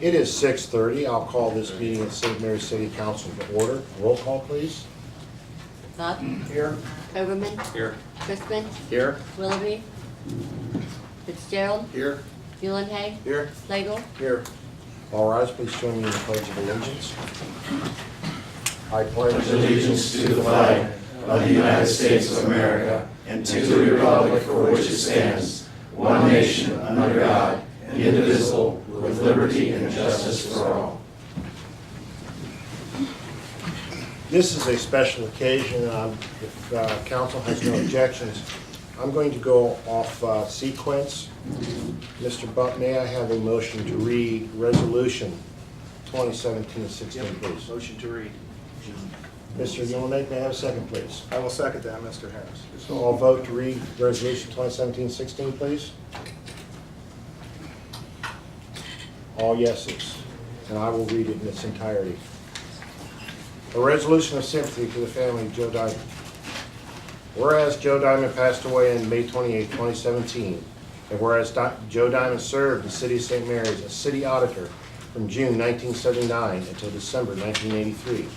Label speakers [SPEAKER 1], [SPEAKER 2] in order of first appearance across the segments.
[SPEAKER 1] It is 6:30. I'll call this meeting of St. Mary's City Council to order. Roll call, please.
[SPEAKER 2] Bub,
[SPEAKER 1] Here.
[SPEAKER 2] Overman,
[SPEAKER 3] Here.
[SPEAKER 2] Chrisman,
[SPEAKER 3] Here.
[SPEAKER 2] Willoughby, Fitzgerald,
[SPEAKER 3] Here.
[SPEAKER 2] Muhlenhag,
[SPEAKER 3] Here.
[SPEAKER 2] Slagle.
[SPEAKER 1] Here. All rise, please join me in the Pledge of Allegiance. I pledge
[SPEAKER 4] Allegiance to the flag of the United States of America and to the republic for which it stands, one nation under God, indivisible, with liberty and justice for all.
[SPEAKER 1] This is a special occasion. If council has no objections, I'm going to go off sequence. Mr. Buck, may I have a motion to read Resolution 2017-16, please?
[SPEAKER 3] Motion to read.
[SPEAKER 1] Mr. Yolnik, may I have a second, please?
[SPEAKER 3] I will second that, Mr. Harris.
[SPEAKER 1] So I'll vote to read Resolution 2017-16, please. All yeses, and I will read it in its entirety. A resolution of sympathy to the family of Joe Diamond. Whereas Joe Diamond passed away on May 28, 2017, and whereas Joe Diamond served the city of St. Mary's as city auditor from June 1979 until December 1983,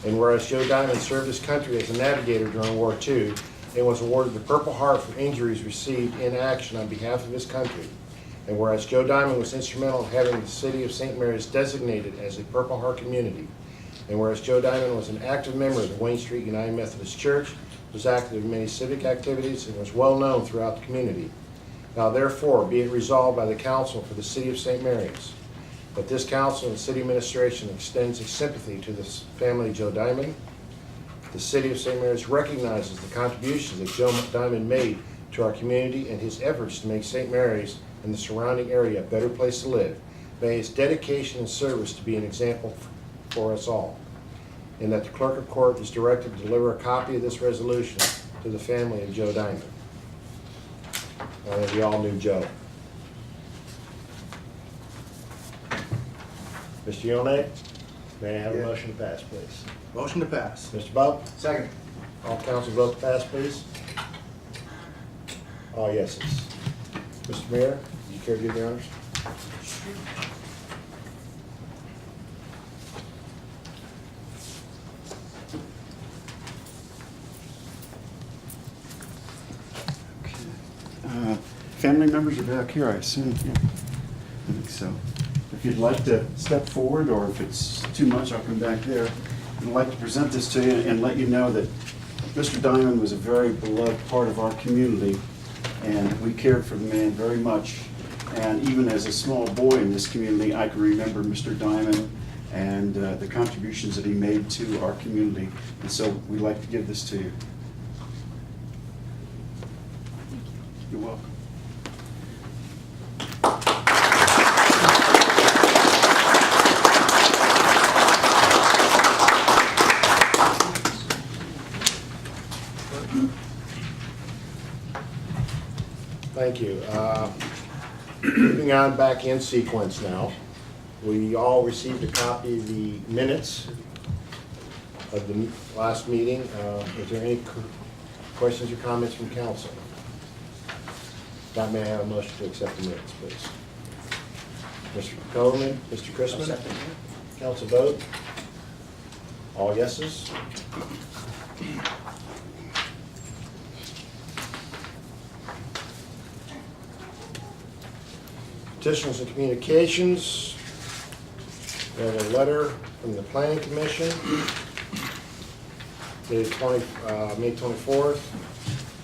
[SPEAKER 1] and whereas Joe Diamond served his country as a navigator during World War II and was awarded the Purple Heart for injuries received in action on behalf of his country, and whereas Joe Diamond was instrumental in having the city of St. Mary's designated as a Purple Heart community, and whereas Joe Diamond was an active member of the Wayne Street United Methodist Church, was active in many civic activities, and was well known throughout the community. Now therefore, be it resolved by the Council for the City of St. Mary's, that this Council and City Administration extends its sympathy to the family of Joe Diamond. The City of St. Mary's recognizes the contributions that Joe Diamond made to our community and his efforts to make St. Mary's and the surrounding area a better place to live. May his dedication and service to be an example for us all. And that the Clerk of Court is directed to deliver a copy of this resolution to the family of Joe Diamond. We all knew Joe. Mr. Yonah, may I have a motion to pass, please?
[SPEAKER 3] Motion to pass.
[SPEAKER 1] Mr. Bub?
[SPEAKER 3] Second.
[SPEAKER 1] All council vote to pass, please. All yeses. Mr. Mayor, do you care to give the honors?
[SPEAKER 4] Family members are back here, I assume. Yeah. I think so. If you'd like to step forward, or if it's too much, I'll come back there. I'd like to present this to you and let you know that Mr. Diamond was a very beloved part of our community, and we cared for the man very much. And even as a small boy in this community, I can remember Mr. Diamond and the contributions that he made to our community. And so we'd like to give this to you. You're welcome.
[SPEAKER 1] Thank you. Moving on back in sequence now. We all received a copy of the minutes of the last meeting. Is there any questions or comments from council? That may I have a motion to accept the minutes, please. Mr. Coleman, Mr. Chrisman? Council vote? All yeses? Petitions and communications. We have a letter from the Planning Commission dated May 24th.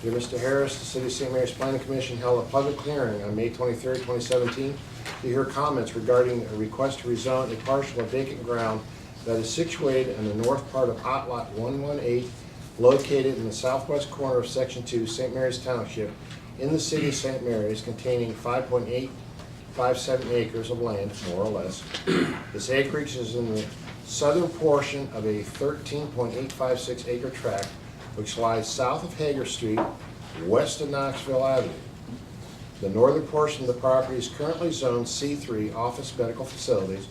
[SPEAKER 1] Dear Mr. Harris, the City of St. Mary's Planning Commission held a public hearing on May 23rd, 2017 to hear comments regarding a request to rezone a parcel of vacant ground that is situated in the north part of Outlot 118, located in the southwest corner of Section 2, St. Mary's Township, in the City of St. Mary's, containing 5.857 acres of land, more or less. This acreage is in the southern portion of a 13.856 acre tract which lies south of Hager Street, west of Knoxville Avenue. The northern portion of the property is currently zoned C3, Office Medical Facilities,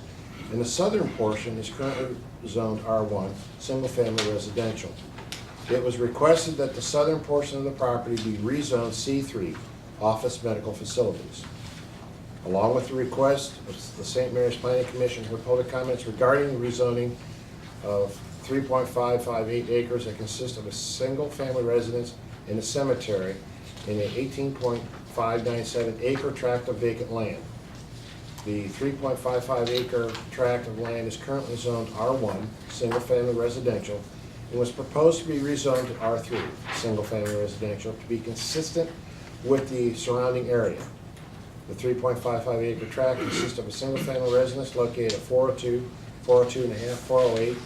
[SPEAKER 1] and the southern portion is currently zoned R1, Single Family Residential. It was requested that the southern portion of the property be rezoned C3, Office Medical Facilities. along with the request of the St. Mary's Planning Commission for public comments regarding the rezoning of 3.558 acres that consist of a single-family residence and a cemetery in a 18.597 acre tract of vacant land. The 3.55 acre tract of land is currently zoned R1, single-family residential, and was proposed to be rezoned to R3, single-family residential, to be consistent with the surrounding area. The 3.55 acre tract consists of a single-family residence located at 402, 402 and a half, 408,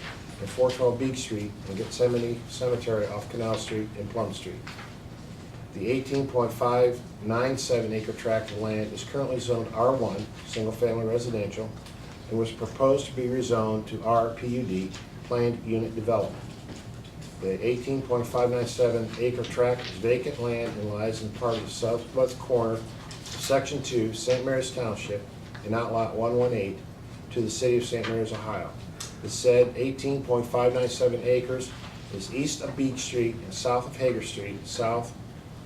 [SPEAKER 1] and 412 Beach Street, and Gethsemane Cemetery off Canal Street and Plum Street. The 18.597 acre tract of land is currently zoned R1, single-family residential, and was proposed to be rezoned to RPUD, planned unit development. The 18.597 acre tract is vacant land and lies in part of the southwest corner of Section 2, St. Mary's Township, in Outlot 118, to the city of St. Mary's, Ohio. The said 18.597 acres is east of Beach Street and south of Hager Street, south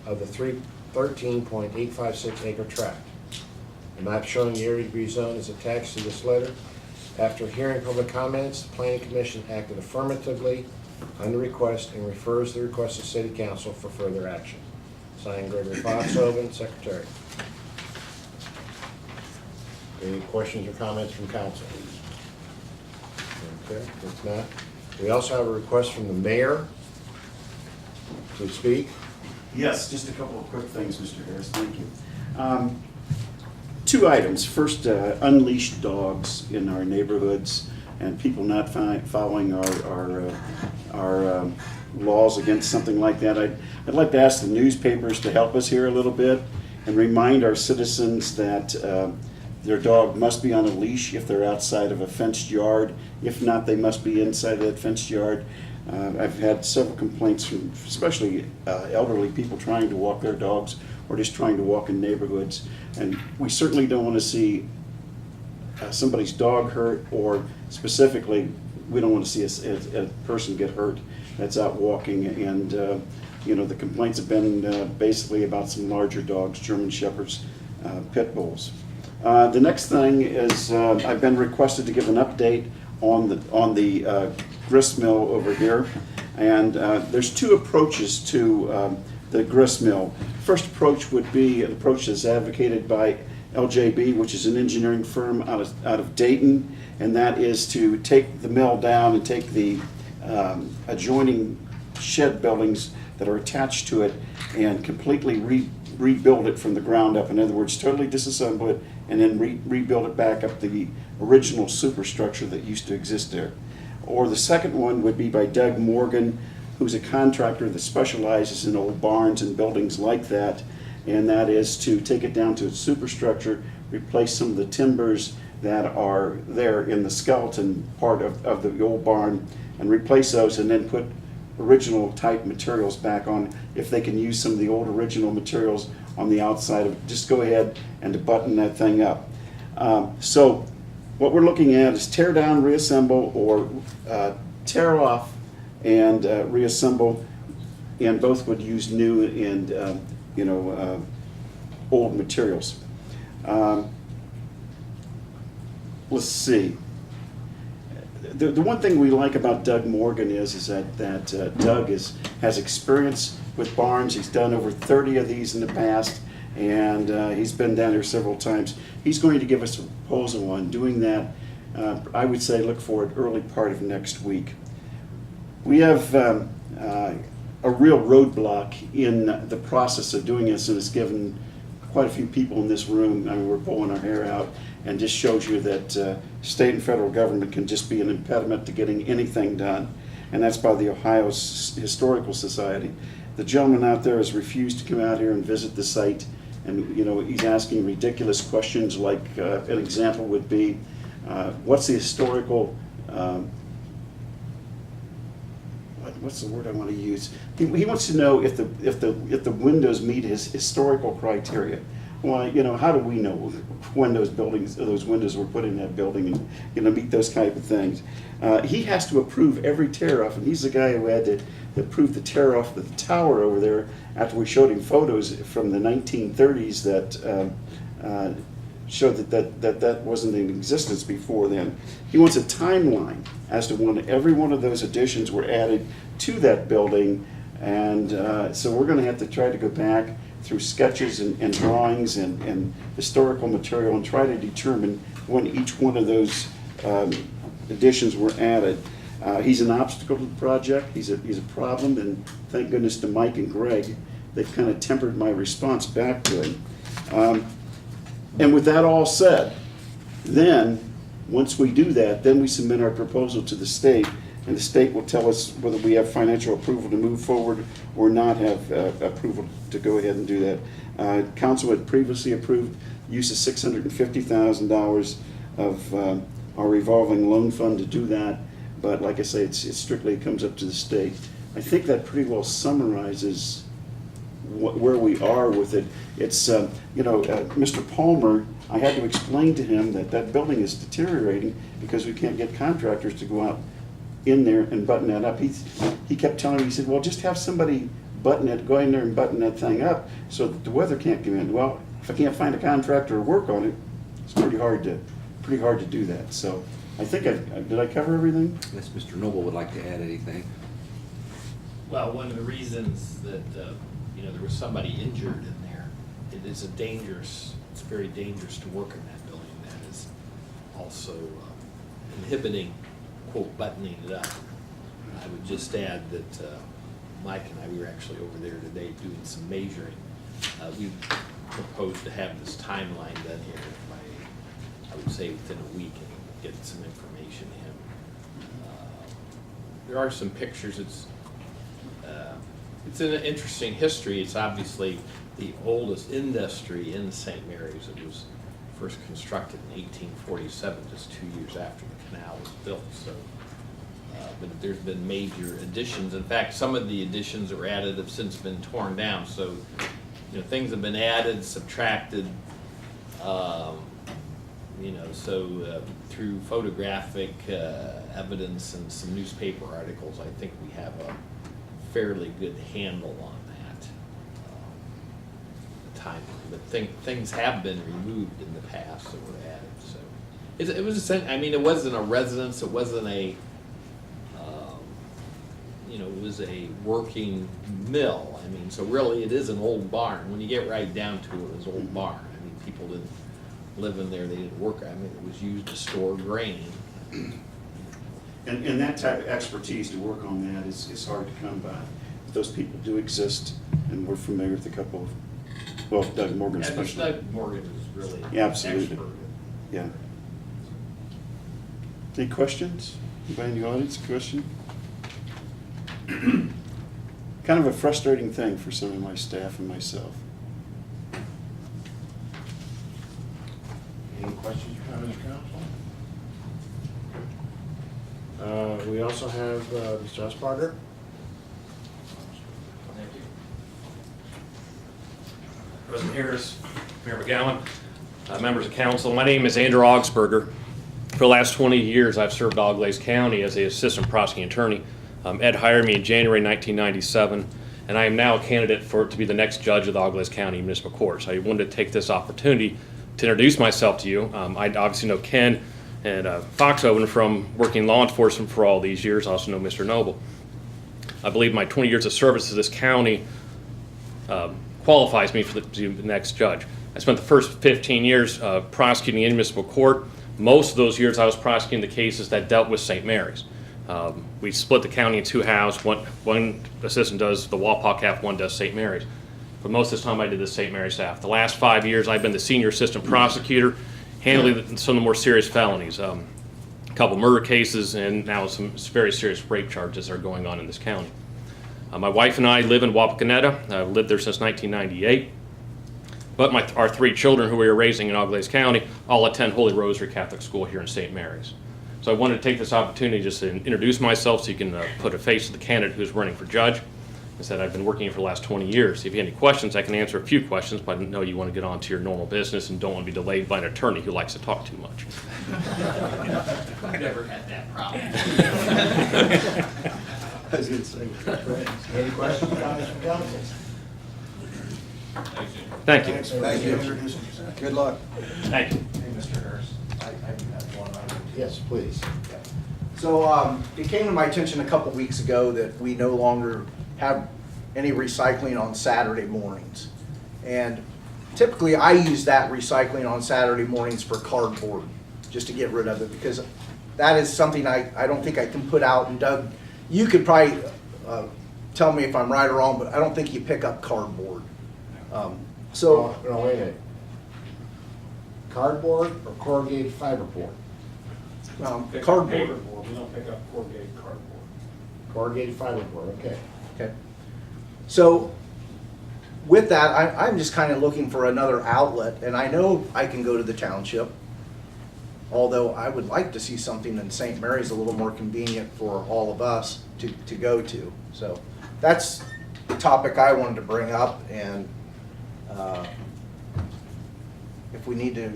[SPEAKER 1] of the 13.856 acre tract. The map showing the area to be rezoned is attached to this letter. After hearing public comments, the Planning Commission acted affirmatively on the request and refers the request to City Council for further action. Signed, Gregory Foxhoven, Secretary. Any questions or comments from council? Okay, if not, we also have a request from the mayor to speak.
[SPEAKER 4] Yes, just a couple of quick things, Mr. Harris, thank you. Two items. First, unleashed dogs in our neighborhoods and people not following our laws against something like that. I'd like to ask the newspapers to help us here a little bit and remind our citizens that their dog must be on a leash if they're outside of a fenced yard. If not, they must be inside of that fenced yard. I've had several complaints from especially elderly people trying to walk their dogs or just trying to walk in neighborhoods. And we certainly don't want to see somebody's dog hurt, or specifically, we don't want to see a person get hurt that's out walking. And you know, the complaints have been basically about some larger dogs, German Shepherds, pit bulls. The next thing is I've been requested to give an update on the grist mill over here, and there's two approaches to the grist mill. First approach would be an approach that's advocated by LJB, which is an engineering firm out of Dayton, and that is to take the mill down and take the adjoining shed buildings that are attached to it and completely rebuild it from the ground up. In other words, totally disassemble it and then rebuild it back up the original superstructure that used to exist there. Or the second one would be by Doug Morgan, who's a contractor that specializes in old barns and buildings like that, and that is to take it down to its superstructure, replace some of the timbers that are there in the skeleton part of the old barn, and replace those, and then put original type materials back on, if they can use some of the old original materials on the outside of it. Just go ahead and to button that thing up. So what we're looking at is tear down, reassemble, or tear off and reassemble, and both would use new and old materials. Let's see. The one thing we like about Doug Morgan is that Doug has experience with barns. He's done over 30 of these in the past, and he's been down here several times. He's going to give us a proposal on doing that. I would say look for it early part of next week. We have a real roadblock in the process of doing this, and it's given quite a few people in this room, I mean, we're pulling our hair out, and just shows you that state and federal government can just be an impediment to getting anything done, and that's by the Ohio Historical Society. The gentleman out there has refused to come out here and visit the site, and he's asking ridiculous questions like an example would be, what's the historical, what's the word I want to use? He wants to know if the windows meet his historical criteria. Well, how do we know when those windows were put in that building and meet those type of things? He has to approve every tear off, and he's the guy who had to approve the tear off of the tower over there after we showed him photos from the 1930s that show that wasn't in existence before then. He wants a timeline as to when every one of those additions were added to that building. And so we're going to have to try to go back through sketches and drawings and historical material and try to determine when each one of those additions were added. He's an obstacle to the project. He's a problem, and thank goodness to Mike and Greg, they've kind of tempered my response back to him. And with that all said, then, once we do that, then we submit our proposal to the state, and the state will tell us whether we have financial approval to move forward or not have approval to go ahead and do that. Council had previously approved use of $650,000 of our revolving loan fund to do that, but like I say, it strictly comes up to the state. I think that pretty well summarizes where we are with it. It's, Mr. Palmer, I had to explain to him that building is deteriorating because we can't get contractors to go out in there and button that up. He kept telling me, he said, well, just have somebody go in there and button that thing up so that the weather can't come in. Well, if I can't find a contractor to work on it, it's pretty hard to do that. So I think did I cover everything?
[SPEAKER 5] Yes, Mr. Noble would like to add anything.
[SPEAKER 6] Well, one of the reasons that, there was somebody injured in there, it's very dangerous to work in that building. That is also inhibiting, quote, buttoning it up. I would just add that Mike and I, we were actually over there today doing some measuring. We proposed to have this timeline done here by, I would say, within a week, and get some information to him. There are some pictures. It's an interesting history. It's obviously the oldest industry in St. Mary's. It was first constructed in 1847, just 2 years after the canal was built. So, but there's been major additions. In fact, some of the additions that were added have since been torn down. So, things have been added, subtracted. Through photographic evidence and some newspaper articles, I think we have a fairly good handle on that timeline. But things have been removed in the past that were added. So it wasn't a residence. It wasn't a it was a working mill. So really, it is an old barn. When you get right down to it, it was an old barn. People didn't live in there. They didn't work. It was used to store grain.
[SPEAKER 4] And that type of expertise to work on that is hard to come by. But those people do exist, and we're familiar with a couple of, Doug Morgan especially.
[SPEAKER 6] Doug Morgan is really
[SPEAKER 4] Yeah, absolutely.
[SPEAKER 6] expert.
[SPEAKER 4] Yeah. Any questions? Anybody in the audience, question? Kind of a frustrating thing for some of my staff and myself.
[SPEAKER 1] Any questions or comments, council? We also have Mr. Usbarger.
[SPEAKER 7] Thank you. President Harris, Mayor McGowan, members of council, my name is Andrew Augsburger. For the last 20 years, I've served Auglaize County as the assistant prosecuting attorney. Ed hired me in January 1997, and I am now a candidate to be the next judge of the Auglaize County Municipal Court. So I wanted to take this opportunity to introduce myself to you. I obviously know Ken and Foxhoven from working law enforcement for all these years. I also know Mr. Noble. I believe my 20 years of service to this county qualifies me for the next judge. I spent the first 15 years prosecuting in municipal court. Most of those years I was prosecuting the cases that dealt with St. Mary's. We split the county in two halves. One assistant does the Wapak half, one does St. Mary's. But most of the time I did the St. Mary's half. The last 5 years I've been the senior assistant prosecutor, handling some of the more serious felonies. A couple murder cases and now some very serious rape charges are going on in this county. My wife and I live in Wapakoneta. I've lived there since 1998. But our three children who we are raising in Auglaize County all attend Holy Rosary Catholic School here in St. Mary's. So I wanted to take this opportunity just to introduce myself so you can put a face to the candidate who's running for judge. I said I've been working here for the last 20 years. If you have any questions, I can answer a few questions, but I know you want to get on to your normal business and don't want to be delayed by an attorney who likes to talk too much.
[SPEAKER 6] I've never had that problem.
[SPEAKER 1] Any questions, comments from council?
[SPEAKER 7] Thank you.
[SPEAKER 3] Thank you. Good luck.
[SPEAKER 7] Thank you.
[SPEAKER 3] Hey, Mr. Harris, I do have one item.
[SPEAKER 1] Yes, please.
[SPEAKER 3] So it came to my attention a couple weeks ago that we no longer have any recycling on Saturday mornings. And typically, I use that recycling on Saturday mornings for cardboard, just to get rid of it, because that is something I don't think I can put out. And Doug, you could probably tell me if I'm right or wrong, but I don't think you pick up cardboard. So,
[SPEAKER 1] No, wait a minute. Cardboard or corrugated fiberboard?
[SPEAKER 3] cardboard.
[SPEAKER 8] Paperboard, we don't pick up corrugated cardboard.
[SPEAKER 1] Corrugated fiberboard, okay.
[SPEAKER 3] Okay. So with that, I'm just kind of looking for another outlet, and I know I can go to the township, although I would like to see something in St. Mary's a little more convenient for all of us to go to. So that's the topic I wanted to bring up, and if we need to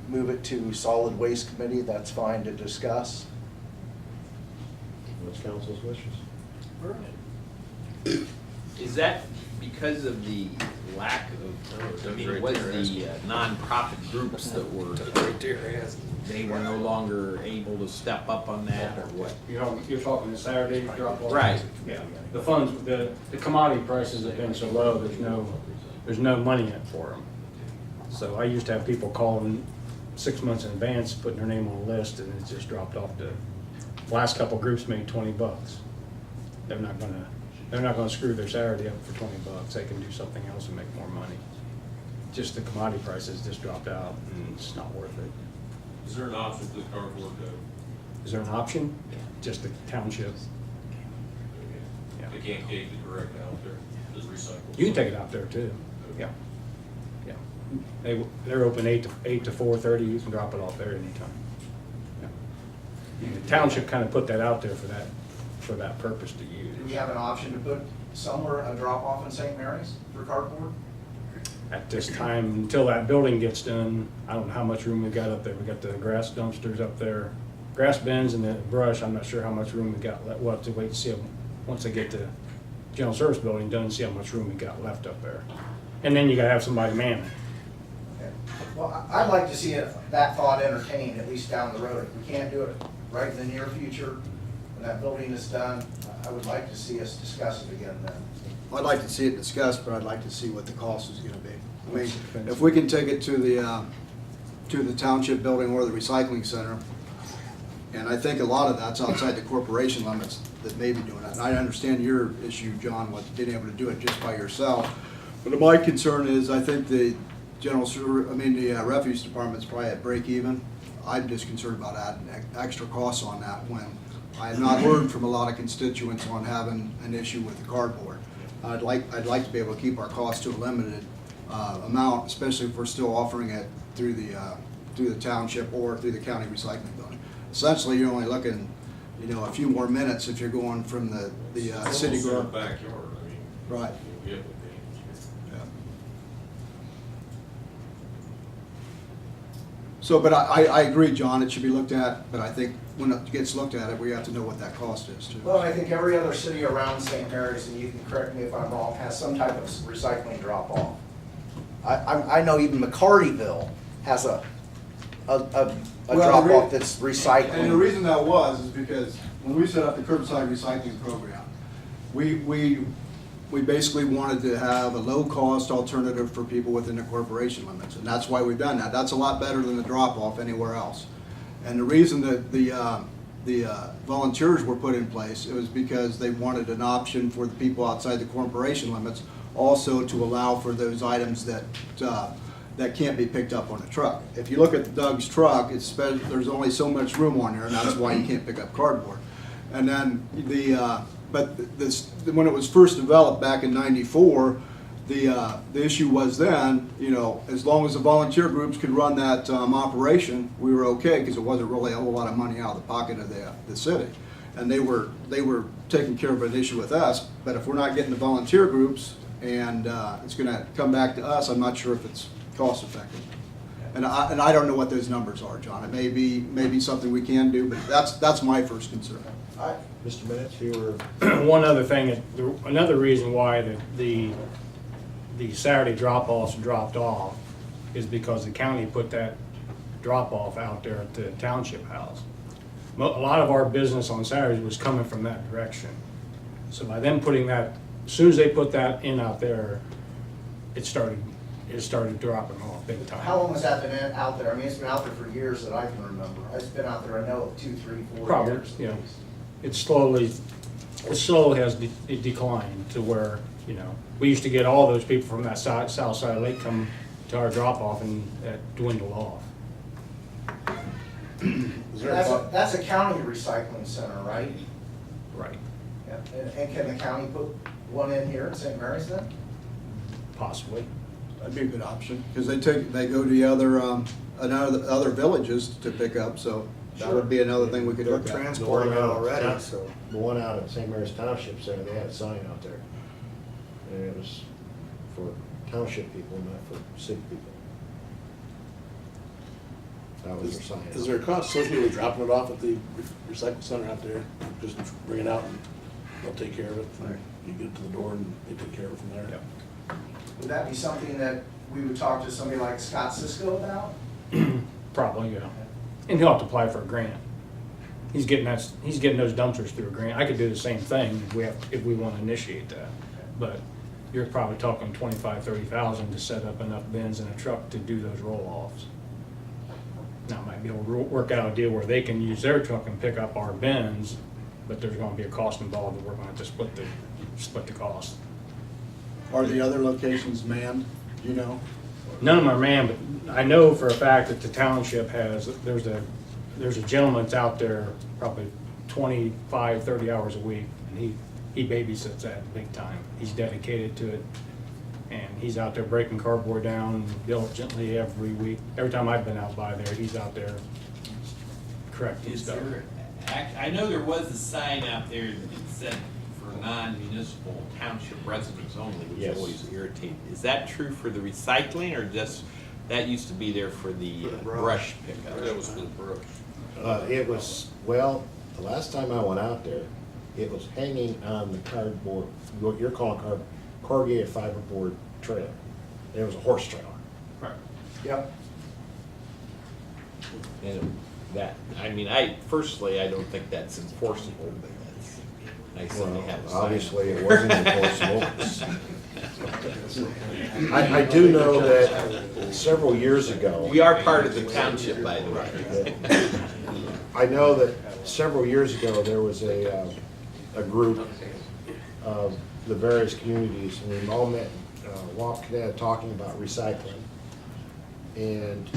[SPEAKER 3] move it to solid waste committee, that's fine to discuss.
[SPEAKER 1] What's council's wishes?
[SPEAKER 6] Is that because of the lack of, I mean, was the nonprofit groups that were, they were no longer able to step up on that, or what?
[SPEAKER 8] You're talking the Saturday drop off?
[SPEAKER 6] Right.
[SPEAKER 8] Yeah, the funds, the commodity prices have been so low, there's no money in it for them. So I used to have people calling 6 months in advance, putting their name on a list, and it just dropped off to, the last couple of groups made $20. They're not gonna screw their Saturday up for $20. They can do something else and make more money. Just the commodity prices just dropped out, and it's not worth it.
[SPEAKER 9] Is there an option for the cardboard though?
[SPEAKER 8] Is there an option? Just the township. Yeah.
[SPEAKER 9] They can't take the direct out there, just recycle.
[SPEAKER 8] You can take it out there too. Yeah. Yeah. They're open 8 to 4:30. You can drop it off there anytime. Yeah. And the township kind of put that out there for that purpose to use.
[SPEAKER 3] Do we have an option to put somewhere a drop off in St. Mary's for cardboard?
[SPEAKER 8] At this time, until that building gets done, I don't know how much room we got up there. We got the grass dumpsters up there, grass bins and the brush. I'm not sure how much room we got. We'll have to wait and see once they get the general service building done, see how much room we got left up there. And then you gotta have somebody man it.
[SPEAKER 3] Okay. Well, I'd like to see that thought entertained, at least down the road. If we can't do it right in the near future, when that building is done, I would like to see us discuss it again then.
[SPEAKER 10] I'd like to see it discussed, but I'd like to see what the cost is gonna be. I mean, if we can take it to the township building or the recycling center, and I think a lot of that's outside the corporation limits that may be doing that. And I understand your issue, John, with being able to do it just by yourself. But my concern is, I think the refuse department's probably at break even. I'm just concerned about adding extra costs on that when I have not heard from a lot of constituents on having an issue with the cardboard. I'd like to be able to keep our costs to a limited amount, especially if we're still offering it through the township or through the county recycling building. Essentially, you're only looking, a few more minutes if you're going from the city
[SPEAKER 9] It's almost in our
[SPEAKER 10] grove.
[SPEAKER 9] backyard, I mean.
[SPEAKER 10] Right.
[SPEAKER 9] We have to
[SPEAKER 10] Yeah. So, but I agree, John, it should be looked at, but I think when it gets looked at, we have to know what that cost is too.
[SPEAKER 3] Well, I think every other city around St. Mary's, and you can correct me if I'm wrong, has some type of recycling drop off. I know even McCartyville has a drop off that's recycling.
[SPEAKER 10] And the reason that was is because when we set up the curbside recycling program, we basically wanted to have a low-cost alternative for people within the corporation limits, and that's why we've done that. That's a lot better than the drop-off anywhere else. And the reason that the volunteers were put in place, it was because they wanted an option for the people outside the corporation limits, also to allow for those items that can't be picked up on a truck. If you look at Doug's truck, there's only so much room on there, and that's why you can't pick up cardboard. And then when it was first developed back in '94, the issue was then, as long as the volunteer groups could run that operation, we were okay, because it wasn't really a whole lot of money out of the pocket of the city. And they were taking care of an issue with us, but if we're not getting the volunteer groups, and it's gonna come back to us, I'm not sure if it's cost effective. And I don't know what those numbers are, John. It may be something we can do, but that's my first concern.
[SPEAKER 1] Mr. Minutes, you were,
[SPEAKER 8] One other thing, another reason why the the Saturday drop-offs dropped off is because the county put that drop-off out there at the township house. A lot of our business on Saturdays was coming from that direction. So by them putting that, as soon as they put that in out there, it started dropping off big time.
[SPEAKER 3] How long has that been out there? I mean, it's been out there for years that I can remember. It's been out there, I know, 2, 3, 4
[SPEAKER 8] Probably,
[SPEAKER 3] years.
[SPEAKER 8] you know, it slowly has declined to where, you know, we used to get all those people from that south side of the lake come to our drop-off, and that dwindled off.
[SPEAKER 3] That's a county recycling center, right?
[SPEAKER 8] Right,
[SPEAKER 3] Yeah. And can the county put one in here in St. Mary's then?
[SPEAKER 8] possibly.
[SPEAKER 10] That'd be a good option, because they go to the other villages to pick up, so that would be another thing we could
[SPEAKER 1] They're
[SPEAKER 10] look at.
[SPEAKER 1] transporting it already, so. The one out at St. Mary's Township Center, they had a sign out there. And it was for township people, not for city people. That was their sign.
[SPEAKER 11] Is there a cost associated with dropping it off at the recycle center out there? Just bring it out and they'll take care of it. You get it to the door and they take care of it from there.
[SPEAKER 8] Yep.
[SPEAKER 3] Would that be something that we would talk to somebody like Scott Cisco about?
[SPEAKER 8] Probably, yeah. And he'll have to apply for a grant. He's getting those dumpsters through a grant. I could do the same thing if we want to initiate that. But you're probably talking 25, 30,000 to set up enough bins in a truck to do those roll-offs. Now, might be able to work out a deal where they can use their truck and pick up our bins, but there's gonna be a cost involved, and we're gonna have to split the cost.
[SPEAKER 10] Are the other locations manned, do you know?
[SPEAKER 8] None of them are manned, but I know for a fact that the township there's a gentleman that's out there probably 25, 30 hours a week, and he babysits that big time. He's dedicated to it, and he's out there breaking cardboard down diligently every week. Every time I've been out by there, he's out there correcting
[SPEAKER 6] Is
[SPEAKER 8] stuff.
[SPEAKER 6] there, I know there was a sign out there that said for non-municipal township residents only, which
[SPEAKER 1] Yes.
[SPEAKER 6] always irritated. Is that true for the recycling, or just, that used to be there for the brush pickup?
[SPEAKER 9] That was for the brush.
[SPEAKER 1] It was, well, the last time I went out there, it was hanging on the cardboard, what you're calling corrugated fiberboard trailer. It was a horse trailer.
[SPEAKER 8] Right.
[SPEAKER 3] Yep.
[SPEAKER 6] And that, I mean, personally, I don't think that's enforceable, but that's nice that they have a sign.
[SPEAKER 1] Obviously, it wasn't enforceable. I do know that several years ago.
[SPEAKER 6] We are part of the township, by the way.
[SPEAKER 1] I know that several years ago, there was a group of the various communities, and we all met in Wapakoneta talking about recycling. And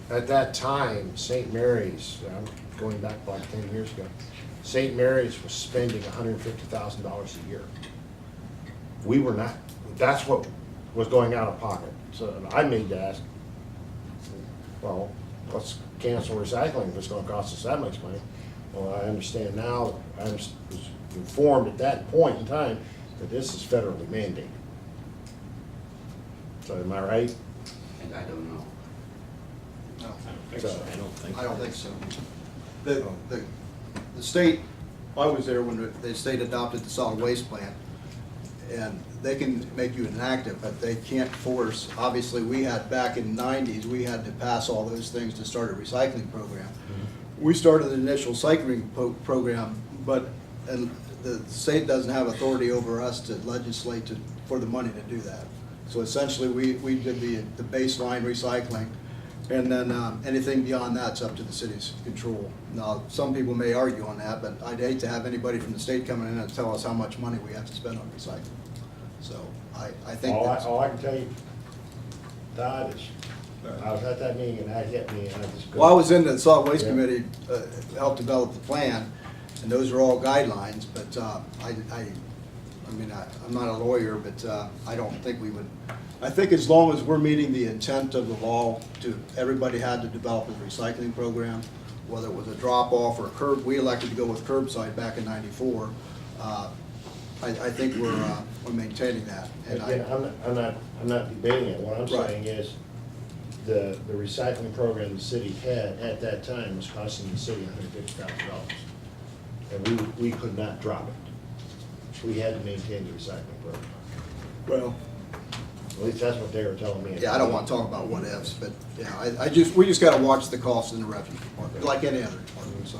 [SPEAKER 1] at that time, St. Mary's, I'm going back about 10 years ago, St. Mary's was spending $150,000 a year. We were not, that's what was going out of pocket. So I made to ask, well, let's cancel recycling if it's gonna cost us that much money. Well, I understand now, I was informed at that point in time that this is federally mandated. So am I right?
[SPEAKER 5] And I don't know.
[SPEAKER 3] No,
[SPEAKER 1] So,
[SPEAKER 6] I don't think.
[SPEAKER 10] I don't think so. The state, I was there when the state adopted the solid waste plan, and they can make you inactive, but they can't force. Obviously, we had, back in the 90s, we had to pass all those things to start a recycling program. We started the initial cycling program, but the state doesn't have authority over us to legislate for the money to do that. So essentially, we did the baseline recycling, and then anything beyond that's up to the city's control. Now, some people may argue on that, but I'd hate to have anybody from the state coming in and tell us how much money we have to spend on recycling. So I think that's.
[SPEAKER 1] all I can tell you, Todd, is, I was at that meeting and that hit me and I just.
[SPEAKER 10] Well, I was in the solid waste
[SPEAKER 1] Yeah.
[SPEAKER 10] committee, helped develop the plan, and those are all guidelines, but I mean, I'm not a lawyer, but I don't think we would, I think as long as we're meeting the intent of the law everybody had to develop a recycling program, whether it was a drop-off or a curb, we elected to go with curbside back in '94. I think we're maintaining that. And
[SPEAKER 1] Again, I'm not debating it. What I'm
[SPEAKER 10] Right.
[SPEAKER 1] saying is, the recycling program the city had at that time was costing the city $150,000. And we could not drop it. We had to maintain the recycling program.
[SPEAKER 10] Well,
[SPEAKER 1] At least that's what they were telling me.
[SPEAKER 10] Yeah, I don't want to talk about what ifs, but, yeah, we just got to watch the costs in the refuse department, like any other department, so.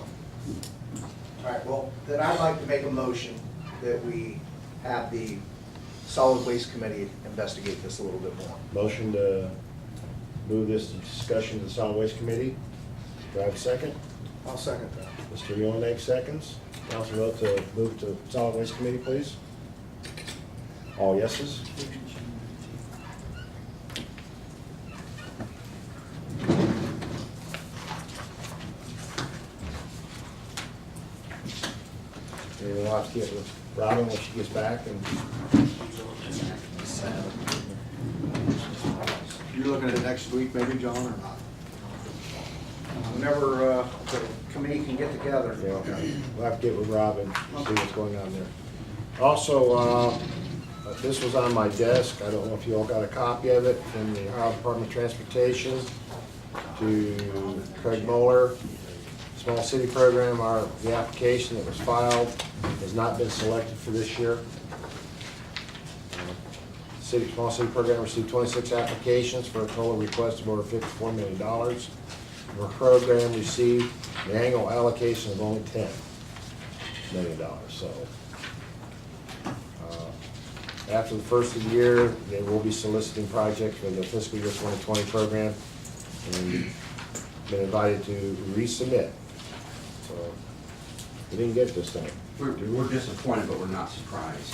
[SPEAKER 3] All right, well, then I'd like to make a motion that we have the solid waste committee investigate this a little bit more.
[SPEAKER 1] Motion to move this discussion to the solid waste committee. Do I have a second?
[SPEAKER 3] I'll second that.
[SPEAKER 1] Mr. Yolinek seconds. Council vote to move to solid waste committee, please. All yeses? And we'll have to get with Robin when she gets back and
[SPEAKER 10] You're looking at it next week, maybe, John, or not?
[SPEAKER 3] Whenever the committee can get together.
[SPEAKER 1] yeah, we'll have to get with Robin, see what's going on there. Also, this was on my desk. I don't know if you all got a copy of it from the Ohio Department of Transportation to Craig Moeller. Small City Program, the application that was filed has not been selected for this year. Small City Program received 26 applications for a total request of over $54 million. The program received an annual allocation of only $10 million, so. After the first of the year, they will be soliciting projects for the fiscal year 2020 program and been invited to resubmit. So, we didn't get this thing.
[SPEAKER 5] We're disappointed, but we're not surprised.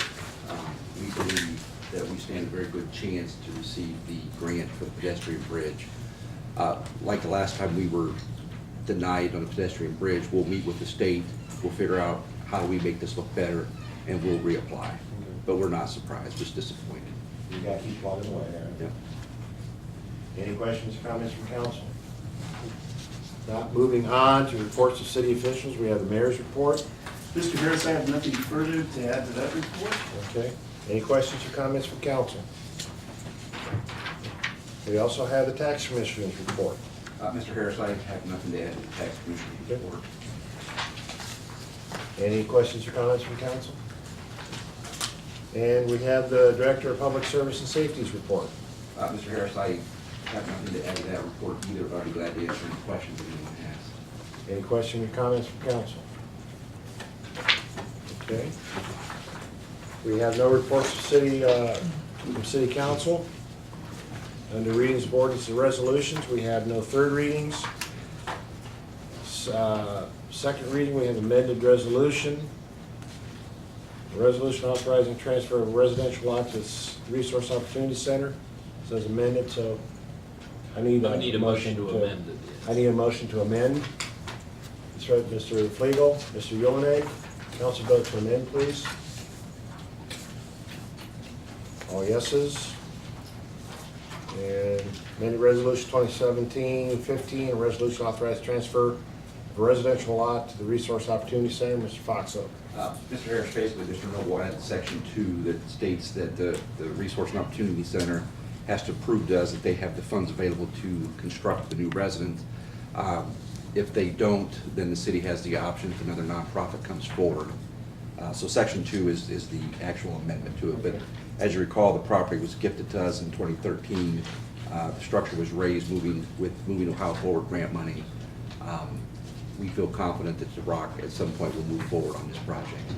[SPEAKER 5] We believe that we stand a very good chance to receive the grant for the pedestrian bridge. Like the last time we were denied on the pedestrian bridge, we'll meet with the state, we'll figure out how do we make this look better, and we'll reapply. But we're not surprised, just disappointed.
[SPEAKER 1] You gotta keep plugging away there.
[SPEAKER 5] Yeah.
[SPEAKER 1] Any questions or comments from council? Not moving on to reports of city officials, we have the mayor's report.
[SPEAKER 4] Mr. Harris, I have nothing further to add to that report.
[SPEAKER 1] Okay. Any questions or comments from council? We also have the tax commissioner's report.
[SPEAKER 5] Mr. Harris, I have nothing to add to the tax commissioner's report.
[SPEAKER 1] Any questions or comments from council? And we have the director of public service and safety's report.
[SPEAKER 5] Mr. Harris, I have nothing to add to that report either, but I'd be glad to answer any questions that anyone has.
[SPEAKER 1] Any questions or comments from council? Okay. We have no reports from city council. Under readings of ordinances and resolutions, we have no third readings. Second reading, we have amended resolution. A resolution authorizing transfer of residential lot to Resource Opportunity Center. Says amended, so I need a motion to amend it. I need a motion to amend. That's right, Mr. Flegel, Mr. Yolinek. Council vote to amend, please. All yeses. And amended resolution 2017-15, a resolution authorized transfer of a residential lot to the Resource Opportunity Center. Mr. Foxo.
[SPEAKER 5] Mr. Harris, basically, Mr. Noble had section 2 that states that the Resource and Opportunity Center has to prove to us that they have the funds available to construct the new residence. If they don't, then the city has the option if another nonprofit comes forward. So section 2 is the actual amendment to it. But as you recall, the property was gifted to us in 2013. The structure was raised moving Ohio Forward grant money. We feel confident that the Rock at some point will move forward on this project.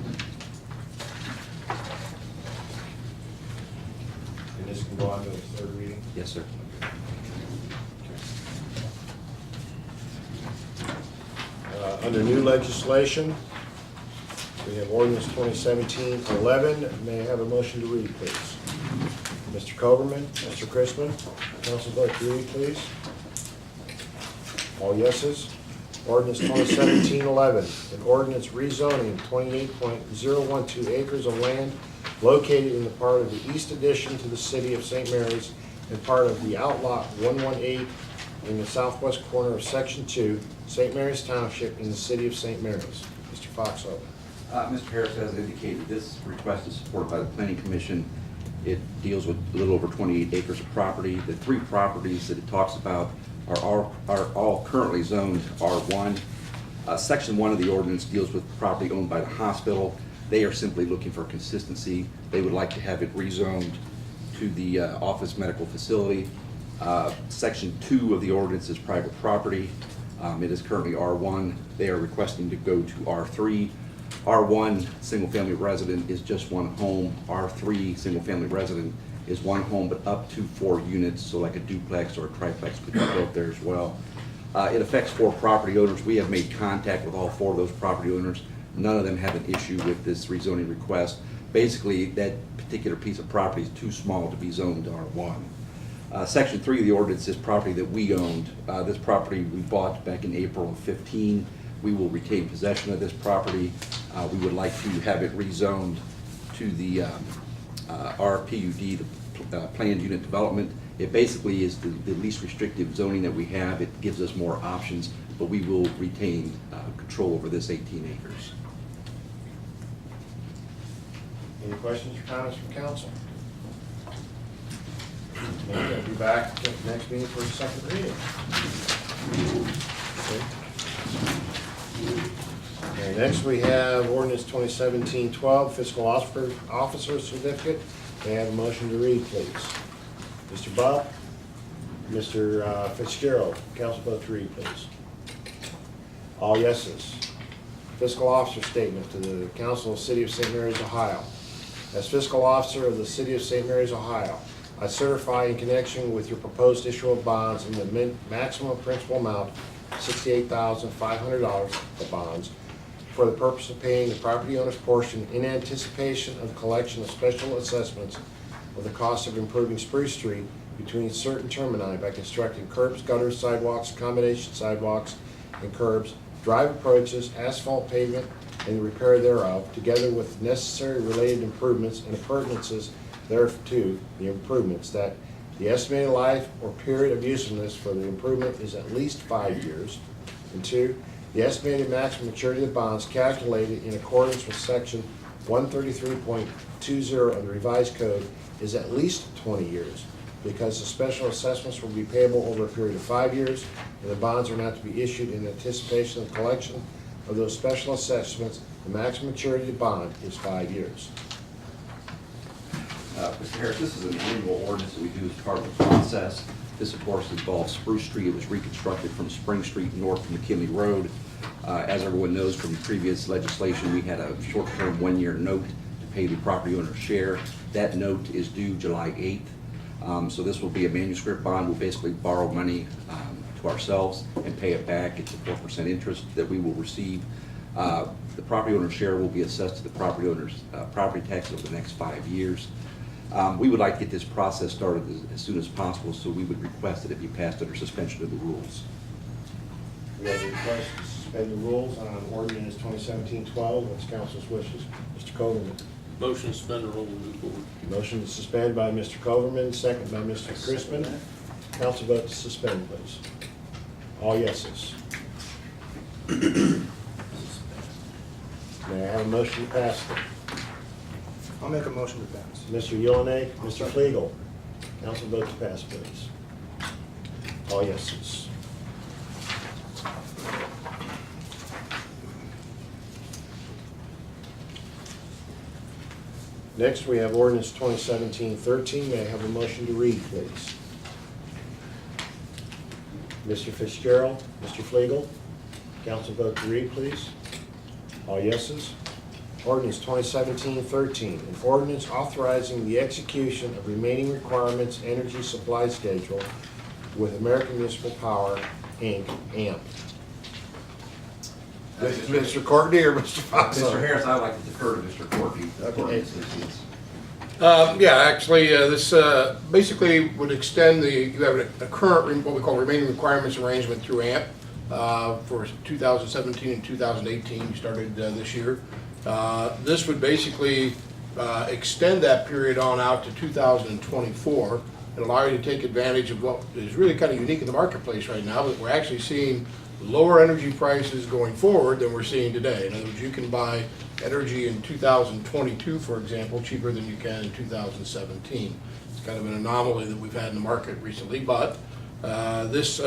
[SPEAKER 1] And this can go on to the third reading.
[SPEAKER 5] Yes, sir.
[SPEAKER 1] Under new legislation, we have ordinance 2017-11. May I have a motion to read, please? Mr. Coberman, Mr. Christman, council vote to read, please. All yeses. Ordinance 2017-11, an ordinance rezoning 28.012 acres of land located in the part of the east addition to the city of St. Mary's and part of the outlot 118 in the southwest corner of section 2, St. Mary's Township in the city of St. Mary's. Mr. Foxhoven.
[SPEAKER 5] Mr. Harris has indicated this request is supported by the Planning Commission. It deals with a little over 28 acres of property. The 3 properties that it talks about are all currently zoned R1. Section 1 of the ordinance deals with property owned by the hospital. They are simply looking for consistency. They would like to have it rezoned to the office medical facility. Section 2 of the ordinance is private property. It is currently R1. They are requesting to go to R3. R1, single-family resident, is just one home. R3, single-family resident, is one home, but up to 4 units, so like a duplex or a triplex could be built there as well. It affects 4 property owners. We have made contact with all 4 of those property owners. None of them have an issue with this rezoning request. Basically, that particular piece of property is too small to be zoned to R1. Section 3 of the ordinance is property that we owned. This property we bought back in April of 15. We will retain possession of this property. We would like to have it rezoned to the RPUD, the Planned Unit Development. It basically is the least restrictive zoning that we have. It gives us more options, but we will retain control over this 18 acres.
[SPEAKER 1] Any questions or comments from council? We'll be back at the next meeting for a second reading. Okay, next we have ordinance 2017-12, fiscal officer certificate. May I have a motion to read, please? Mr. Bob? Mr. Fitzgerald? Council vote to read, please. All yeses. Fiscal officer statement to the Council of the City of St. Mary's, Ohio. As fiscal officer of the City of St. Mary's, Ohio, I certify in connection with your proposed issue of bonds in the maximum principal amount of $68,500 of bonds for the purpose of paying the property owner's portion in anticipation of the collection of special assessments of the cost of improving Spruce Street between certain termini by constructing curbs, gutters, sidewalks, combination sidewalks and curbs, drive approaches, asphalt pavement, and the repair thereof, together with necessary related improvements and appurtenances thereto, the improvements, that the estimated life or period of usefulness for the improvement is at least 5 years. And 2, the estimated maximum maturity of the bonds calculated in accordance with section 133.20 of the revised code is at least 20 years, because the special assessments will be payable over a period of 5 years, and the bonds are not to be issued in anticipation of collection of those special assessments. The maximum maturity of the bond is 5 years.
[SPEAKER 5] Mr. Harris, this is an annual ordinance that we do as part of the process. This, of course, involves Spruce Street. It was reconstructed from Spring Street north of McKinley Road. As everyone knows from previous legislation, we had a short-term 1-year note to pay the property owner's share. That note is due July 8th. So this will be a manuscript bond. We'll basically borrow money to ourselves and pay it back. It's a 4% interest that we will receive. The property owner's share will be assessed to the property owner's property tax over the next 5 years. We would like to get this process started as soon as possible, so we would request that it be passed under suspension of the rules.
[SPEAKER 1] We have a request to suspend the rules on ordinance 2017-12. What's council's wishes? Mr. Coverman.
[SPEAKER 9] Motion to suspend the rules and move forward.
[SPEAKER 1] Motion to suspend by Mr. Coverman, second by Mr. Crispin. Council vote to suspend, please. All yeses. May I have a motion to pass it?
[SPEAKER 3] I'll make a motion to pass.
[SPEAKER 1] Mr. Ullinaik, Mr. Flegel. Council vote to pass, please. All yeses. Next, we have ordinance 2017-13. May I have a motion to read, please? Mr. Fitzgerald, Mr. Flegel. Council vote to read, please. All yeses. Ordinance 2017-13, an ordinance authorizing the execution of remaining requirements energy supply schedule with American Municipal Power, Inc., AMP. Mr. Courtney or Mr. Fox?
[SPEAKER 5] Mr. Harris, I'd like to defer to Mr. Courtney.
[SPEAKER 1] Okay.
[SPEAKER 12] Yeah, actually, this basically would extend you have a current, what we call remaining requirements arrangement through AMP for 2017 and 2018, you started this year. This would basically extend that period on out to 2024 and allow you to take advantage of what is really kind of unique in the marketplace right now, that we're actually seeing lower energy prices going forward than we're seeing today. In other words, you can buy energy in 2022, for example, cheaper than you can in 2017. It's kind of an anomaly that we've had in the market recently, but this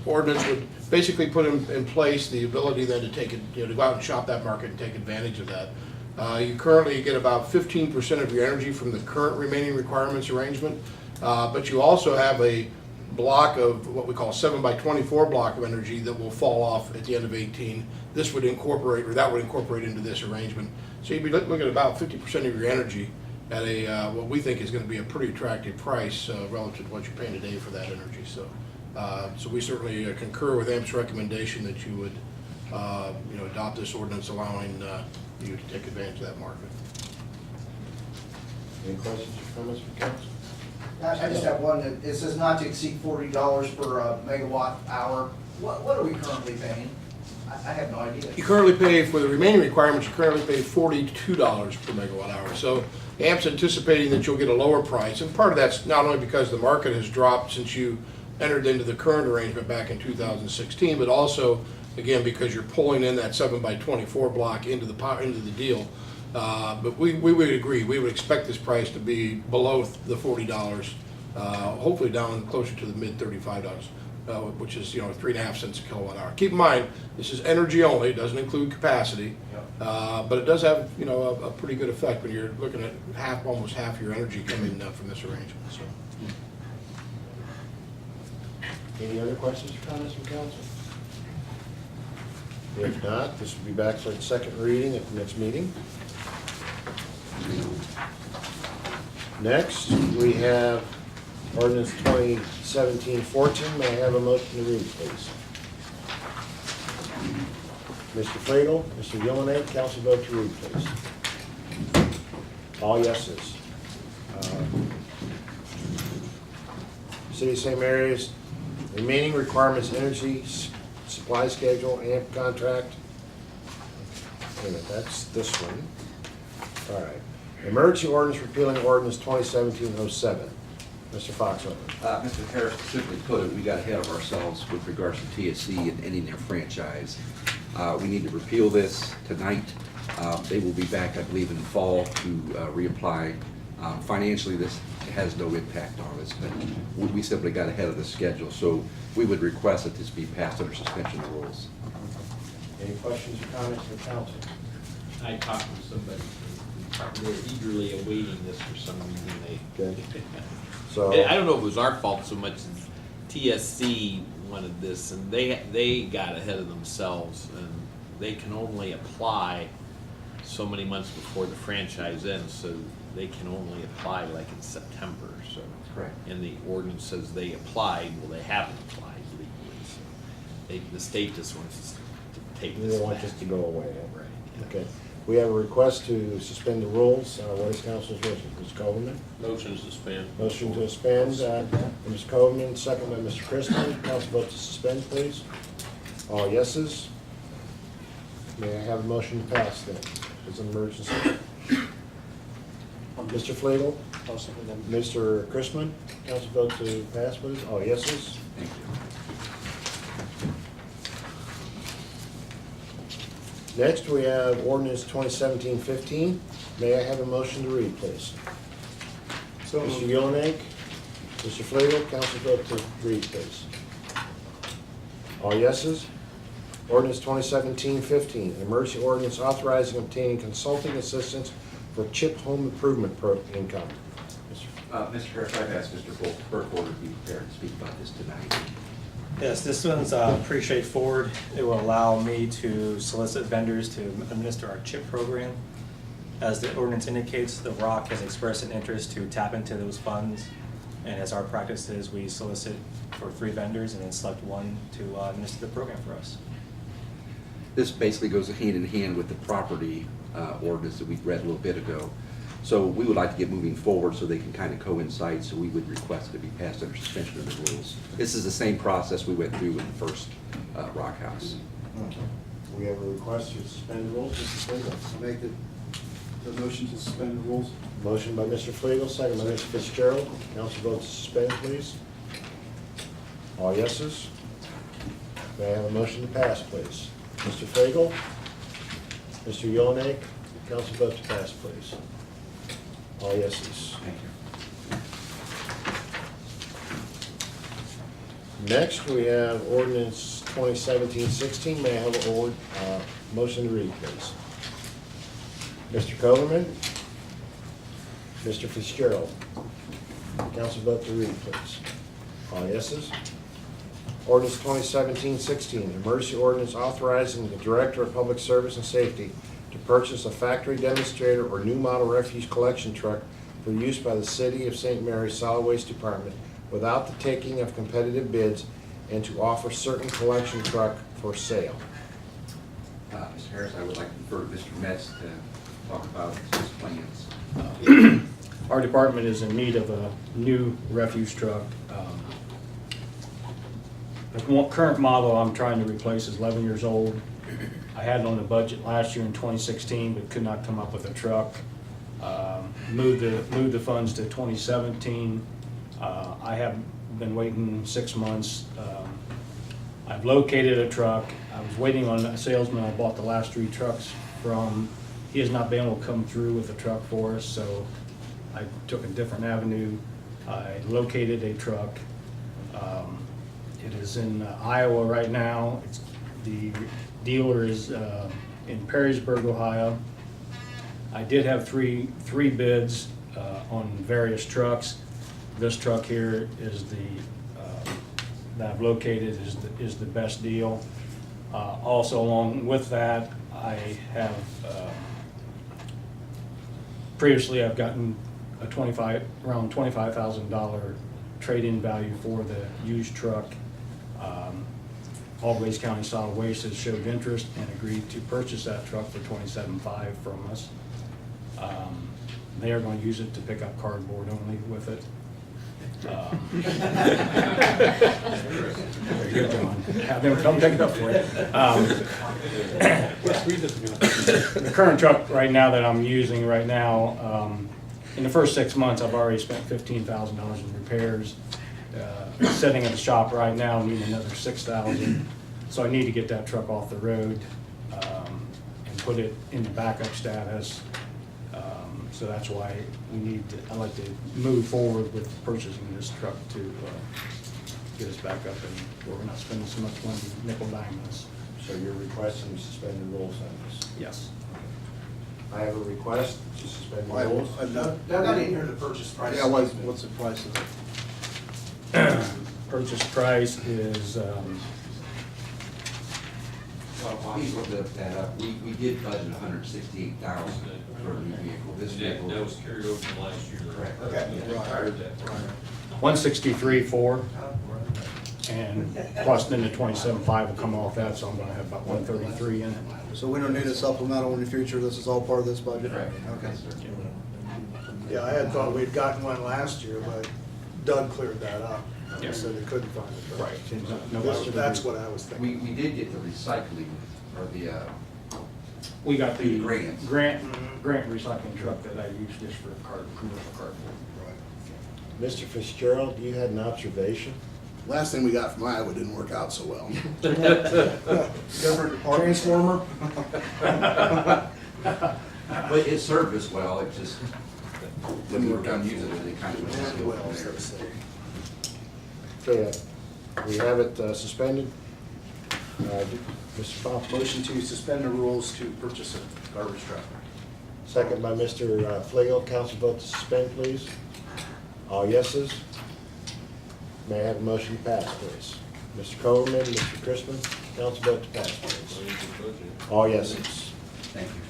[SPEAKER 12] ordinance would basically put in place the ability then to take it, to go out and shop that market and take advantage of that. You currently get about 15% of your energy from the current remaining requirements arrangement, but you also have a block of what we call 7x24 block of energy that will fall off at the end of 18. This would incorporate, or that would incorporate into this arrangement. So you'd be looking at about 50% of your energy at a what we think is going to be a pretty attractive price relative to what you're paying today for that energy. So, so we certainly concur with AMP's recommendation that you would, adopt this ordinance allowing you to take advantage of that market.
[SPEAKER 1] Any questions or comments from council?
[SPEAKER 3] I just have one, that it says not to exceed $40 per megawatt hour. What are we currently paying? I have no idea.
[SPEAKER 12] You currently pay, for the remaining requirements, you currently pay $42 per megawatt hour. So AMP's anticipating that you'll get a lower price, and part of that's not only because the market has dropped since you entered into the current arrangement back in 2016, but also, again, because you're pulling in that 7x24 block into the deal. But we would agree, we would expect this price to be below the $40, hopefully down closer to the mid $35. Which is 3.5 cents a kilowatt hour. Keep in mind, this is energy only; it doesn't include capacity, but it does have a pretty good effect when you're looking at almost half your energy coming from this arrangement. So,
[SPEAKER 1] Any other questions or comments from council? If not, this will be back for its second reading at the next meeting. Next, we have ordinance 2017-14. May I have a motion to read, please? Mr. Flegel, Mr. Yellowknight, council vote to read, please. All yeses. City of St. Mary's remaining requirements, energy supply schedule, AMP contract. Wait a minute, that's this one. All right. Emergency ordinance repealing ordinance 2017-07. Mr. Foxhoven.
[SPEAKER 5] Mr. Harris specifically put it, we got ahead of ourselves with regards to TSC and ending their franchise. We need to repeal this tonight. They will be back, I believe, in the fall to reapply. Financially, this has no impact on us, but we simply got ahead of the schedule. So we would request that this be passed under suspension of rules.
[SPEAKER 1] Any questions or comments from council?
[SPEAKER 6] I talked to somebody, they were eagerly awaiting this for some reason.
[SPEAKER 1] Okay. So,
[SPEAKER 6] I don't know if it was our fault so much as TSC wanted this, and they got ahead of themselves, and they can only apply so many months before the franchise ends, so they can only apply like in September, so.
[SPEAKER 5] Correct.
[SPEAKER 6] And the ordinance says they applied, well, they haven't applied legally, so the state just wants us to take this
[SPEAKER 1] they want
[SPEAKER 6] back.
[SPEAKER 1] this to go away.
[SPEAKER 6] Right. yeah.
[SPEAKER 1] Okay. We have a request to suspend the rules. What is council's wishes? Mr. Coleman?
[SPEAKER 9] Motion to suspend.
[SPEAKER 1] Motion to suspend, Mr. Coleman, second by Mr. Christman. Council vote to suspend, please. All yeses. May I have a motion to pass then? It's an emergency. Mr. Flegel? Mr. Christman? Council vote to pass, please. All yeses.
[SPEAKER 5] Thank you.
[SPEAKER 1] Next, we have ordinance 2017-15. May I have a motion to read, please?
[SPEAKER 10] So
[SPEAKER 1] Mr. Yellowknight, Mr. Flegel, council vote to read, please. All yeses. Ordinance 2017-15, emergency ordinance authorizing obtaining consulting assistance for CHIP home improvement income.
[SPEAKER 5] Mr. Harris, I've asked Mr. Burkholder to be prepared to speak about this tonight.
[SPEAKER 13] Yes, this one's pretty straightforward. It will allow me to solicit vendors to administer our CHIP program. As the ordinance indicates, the ROC has expressed an interest to tap into those funds. And as our practice is, we solicit for 3 vendors and then select one to administer the program for us.
[SPEAKER 5] This basically goes hand in hand with the property ordinance that we read a little bit ago. So we would like to get moving forward so they can kind of coincide, so we would request it to be passed under suspension of the rules. This is the same process we went through in the first Rock House.
[SPEAKER 1] We have a request to suspend the rules. Mr. Flegel.
[SPEAKER 10] make the motion to suspend the rules.
[SPEAKER 1] Motion by Mr. Flegel, second by Mr. Fitzgerald. Council vote to suspend, please. All yeses. May I have a motion to pass, please? Mr. Flegel, Mr. Yellowknight, council vote to pass, please. All yeses.
[SPEAKER 5] Thank you.
[SPEAKER 1] Next, we have ordinance 2017-16. May I have a motion to read, please? Mr. Coleman? Mr. Fitzgerald? Council vote to read, please. All yeses. Ordinance 2017-16, emergency ordinance authorizing the Director of Public Service and Safety to purchase a factory demonstrator or new model refuse collection truck for use by the City of St. Mary's Solid Waste Department without the taking of competitive bids and to offer certain collection truck for sale.
[SPEAKER 5] Mr. Harris, I would like to refer to Mr. Metz to talk about his plans.
[SPEAKER 8] Our department is in need of a new refuse truck. The current model I'm trying to replace is 11 years old. I had it on the budget last year in 2016, but could not come up with a truck. Moved the funds to 2017. I have been waiting 6 months. I've located a truck. I was waiting on a salesman I bought the last 3 trucks from. He has not been able to come through with a truck for us, so I took a different avenue. I located a truck. It is in Iowa right now. The dealer is in Perrysburg, Ohio. I did have three bids on various trucks. This truck here is that I've located is the best deal. Also, along with that, I have previously I've gotten around $25,000 trade-in value for the used truck. Always County Solid Waste has showed interest and agreed to purchase that truck for $27,500 from us. They are going to use it to pick up cardboard only with it. Very good, John. Have them come pick it up for you. The current truck right now that I'm using right now, in the first 6 months, I've already spent $15,000 in repairs. Sitting at the shop right now, needing another $6,000. So I need to get that truck off the road and put it into backup status. So that's why I'd like to move forward with purchasing this truck to get us back up and where we're not spending so much money nickel diming this.
[SPEAKER 1] So you're requesting to suspend the rules on this?
[SPEAKER 8] Yes.
[SPEAKER 1] I have a request to suspend the
[SPEAKER 10] Why,
[SPEAKER 1] rules.
[SPEAKER 3] Doug, I didn't hear the purchase price.
[SPEAKER 10] Yeah, what's the price of it?
[SPEAKER 8] Purchase price is,
[SPEAKER 5] Well, while he's looking that up, we did budget $168,000 for a new vehicle. This vehicle.
[SPEAKER 9] That was carried over from last year.
[SPEAKER 5] Correct.
[SPEAKER 3] Okay.
[SPEAKER 9] Retired that.
[SPEAKER 8] 163.4, and plus then the 27.5 will come off that, so I'm gonna have about 133 in it.
[SPEAKER 10] So we don't need a supplemental in the future, this is all part of this budget?
[SPEAKER 5] Correct.
[SPEAKER 10] Okay.
[SPEAKER 14] Yeah, I had thought we'd gotten one last year, but Doug cleared that up.
[SPEAKER 8] Yeah.
[SPEAKER 14] Said they couldn't find it.
[SPEAKER 8] Right. No,
[SPEAKER 14] That's what I was thinking.
[SPEAKER 5] We did get the recycling, or the,
[SPEAKER 8] We got the
[SPEAKER 5] Grant.
[SPEAKER 8] grant recycling truck that I use just for commercial cardboard.
[SPEAKER 1] Mr. Fitzgerald, you had an observation?
[SPEAKER 11] Last thing we got from Iowa didn't work out so well.
[SPEAKER 3] Different transformer?
[SPEAKER 5] but it served us well. It just, when we were done using it, it kind of went downhill from there.
[SPEAKER 1] Okay, we have it suspended. Mr. Pop,
[SPEAKER 3] Motion to suspend the rules to purchase a garbage truck.
[SPEAKER 1] second by Mr. Flegel. Council vote to suspend, please. All yeses. May I have a motion to pass, please? Mr. Coleman, Mr. Christman, council vote to pass, please. All yeses.
[SPEAKER 5] Thank you.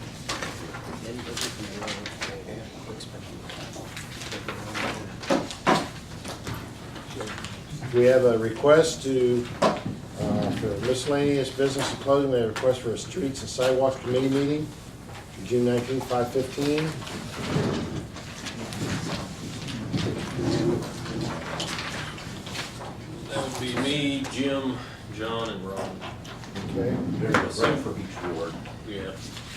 [SPEAKER 1] We have a request to, for miscellaneous business and clothing, we have a request for a streets and sidewalks committee meeting, June 19th, 5:15.
[SPEAKER 9] That would be me, Jim, John, and Ron.
[SPEAKER 1] Okay.
[SPEAKER 5] There's a run for each ward.
[SPEAKER 9] Yeah.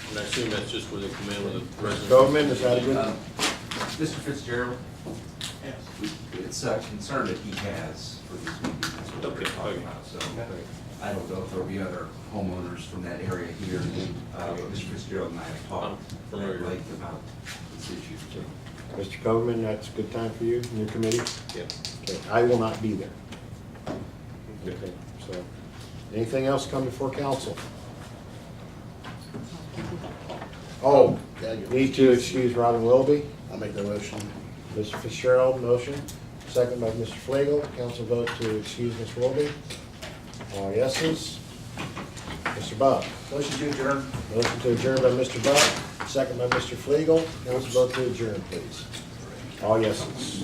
[SPEAKER 9] And I assume that's just where they come in with the residents.
[SPEAKER 1] Coleman, is that a good?
[SPEAKER 5] Mr. Fitzgerald? It's a concern that he has for these meetings, that's what we're
[SPEAKER 9] Okay.
[SPEAKER 5] talking about, so. I don't know if there'll be other homeowners from that area here, but Mr. Fitzgerald and I have talked
[SPEAKER 9] I'm
[SPEAKER 5] at
[SPEAKER 9] familiar.
[SPEAKER 5] length about this issue.
[SPEAKER 1] Mr. Coleman, that's a good time for you and your committee?
[SPEAKER 9] Yep.
[SPEAKER 1] Okay, I will not be there. Okay, so, anything else come before council? Oh, Need to excuse Robin Wilby.
[SPEAKER 11] I'll make that motion.
[SPEAKER 1] Mr. Fitzgerald, motion. Second by Mr. Flegel. Council vote to excuse Ms. Wilby. All yeses. Mr. Bub.
[SPEAKER 3] Motion to adjourn.
[SPEAKER 1] Motion to adjourn by Mr. Bub, second by Mr. Flegel. Council vote to adjourn, please. All yeses.